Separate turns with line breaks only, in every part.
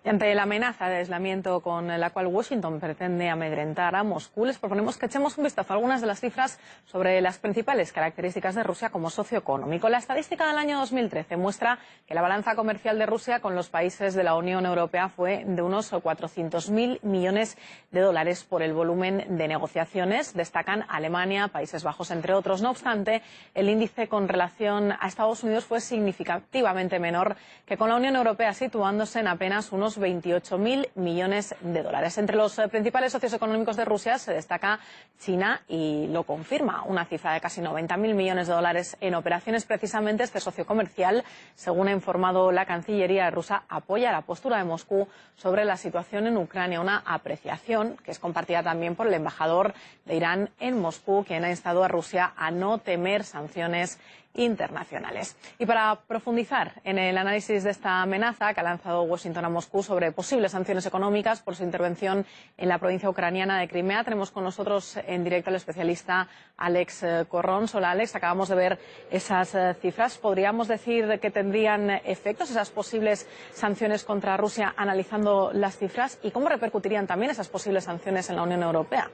Y ante la amenaza de aislamiento con la cual Washington pretende amedrentar a Moscú, les proponemos que echemos un vistazo a algunas de las cifras sobre las principales características de Rusia como socio económico. La estadística del año 2013 muestra que la balanza comercial de Rusia con los países de la Unión Europea fue de unos 400.000 millones de dólares por el volumen de negociaciones. Destacan Alemania, Países Bajos, entre otros. No obstante, el índice con relación a Estados Unidos fue significativamente menor que con la Unión Europea, situándose en apenas unos 28.000 millones de dólares. Entre los principales socios económicos de Rusia se destaca China y lo confirma, una cifra de casi 90.000 millones de dólares en operaciones. Precisamente este socio comercial, según ha informado la Cancillería rusa, apoya la postura de Moscú sobre la situación en Ucrania, una apreciación que es compartida también por el embajador de Irán en Moscú, quien ha instado a Rusia a no temer sanciones internacionales. Y para profundizar en el análisis de esta amenaza que ha lanzado Washington a Moscú sobre posibles sanciones económicas por su intervención en la provincia ucraniana de Crimea, tenemos con nosotros en directo al especialista Alex Corrons. Hola Alex, acabamos de ver esas cifras. ¿Podríamos decir que tendrían efectos esas posibles sanciones contra Rusia analizando las cifras? ¿Y cómo repercutirían también esas posibles sanciones en la Unión Europea?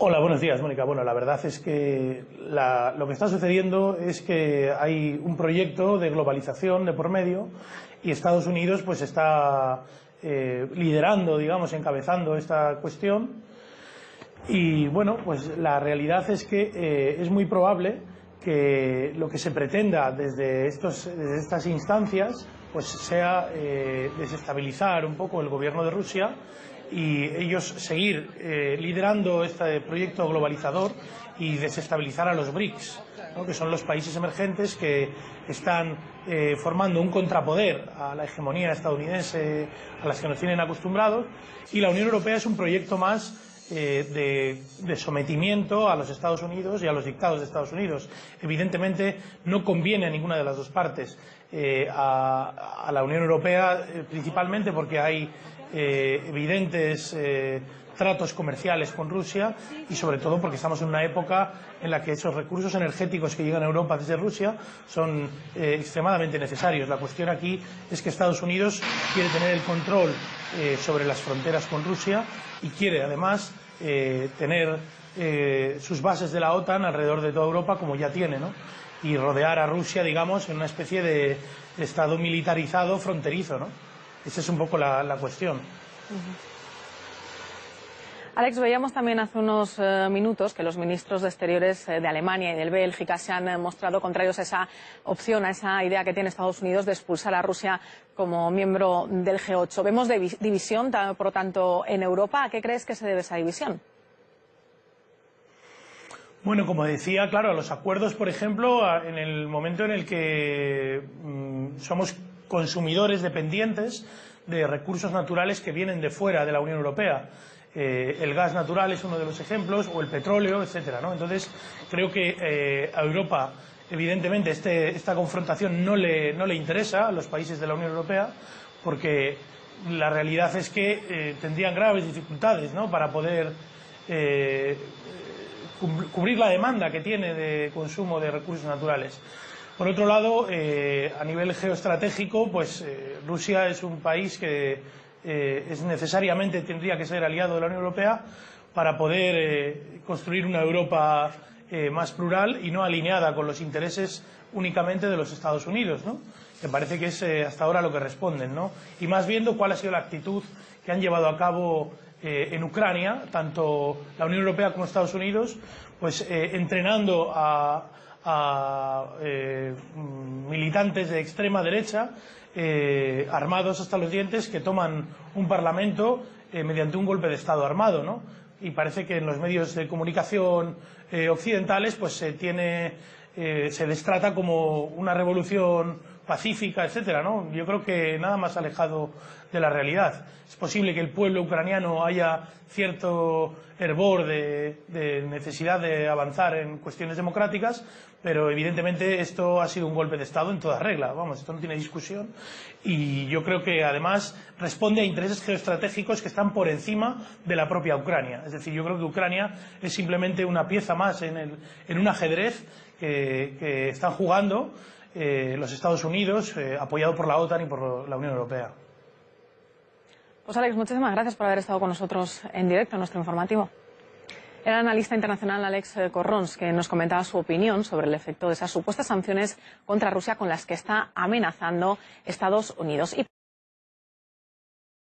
Hola, buenos días, Mónica. Bueno, la verdad es que lo que está sucediendo es que hay un proyecto de globalización de por medio y Estados Unidos pues está liderando, digamos, encabezando esta cuestión. Y bueno, pues la realidad es que es muy probable que lo que se pretenda desde estas instancias pues sea desestabilizar un poco el gobierno de Rusia y ellos seguir liderando este proyecto globalizador y desestabilizar a los BRICS, ¿no?, que son los países emergentes que están formando un contrapoder a la hegemonía estadounidense a las que nos tienen acostumbrados, y la Unión Europea es un proyecto más de sometimiento a los Estados Unidos y a los dictados de Estados Unidos. Evidentemente no conviene a ninguna de las dos partes, a la Unión Europea principalmente porque hay evidentes tratos comerciales con Rusia y sobre todo porque estamos en una época en la que esos recursos energéticos que llegan a Europa desde Rusia son extremadamente necesarios. La cuestión aquí es que Estados Unidos quiere tener el control sobre las fronteras con Rusia y quiere además tener sus bases de la OTAN alrededor de toda Europa, como ya tiene, ¿no?, y rodear a Rusia, digamos, en una especie de estado militarizado fronterizo, ¿no? Esa es un poco la cuestión.
Alex, veíamos también hace unos minutos que los ministros de Exteriores de Alemania y de Bélgica se han mostrado contrarios a esa opción, a esa idea que tiene Estados Unidos de expulsar a Rusia como miembro del G8. Vemos división, por lo tanto, en Europa. ¿A qué crees que se debe esa división?
Bueno, como decía, claro, a los acuerdos, por ejemplo, en el momento en el que somos consumidores dependientes de recursos naturales que vienen de fuera de la Unión Europea. El gas natural es uno de los ejemplos, o el petróleo, etcétera, ¿no? Entonces, creo que a Europa, evidentemente, esta confrontación no le interesa a los países de la Unión Europea, porque la realidad es que tendrían graves dificultades, ¿no?, para poder cubrir la demanda que tiene de consumo de recursos naturales. Por otro lado, a nivel geoestratégico, pues Rusia es un país que necesariamente tendría que ser aliado de la Unión Europea para poder construir una Europa más plural y no alineada con los intereses únicamente de los Estados Unidos, ¿no? Me parece que es hasta ahora lo que responden, ¿no? Y más viendo cuál ha sido la actitud que han llevado a cabo en Ucrania, tanto la Unión Europea como Estados Unidos, pues entrenando a militantes de extrema derecha, armados hasta los dientes, que toman un parlamento mediante un golpe de Estado armado, ¿no? Y parece que en los medios de comunicación occidentales pues se les trata como una revolución pacífica, etcétera, ¿no? Yo creo que nada más alejado de la realidad. Es posible que el pueblo ucraniano haya cierto hervor de necesidad de avanzar en cuestiones democráticas, pero evidentemente esto ha sido un golpe de Estado en toda regla, vamos, esto no tiene discusión, y yo creo que además responde a intereses geoestratégicos que están por encima de la propia Ucrania. Es decir, yo creo que Ucrania es simplemente una pieza más en un ajedrez que están jugando, los Estados Unidos, apoyado por la OTAN y por la Unión Europea.
Pues Alex, muchísimas gracias por haber estado con nosotros en directo en nuestro informativo. Era el analista internacional Alex Corrons, que nos comentaba su opinión sobre el efecto de esas supuestas sanciones contra Rusia con las que está amenazando Estados Unidos.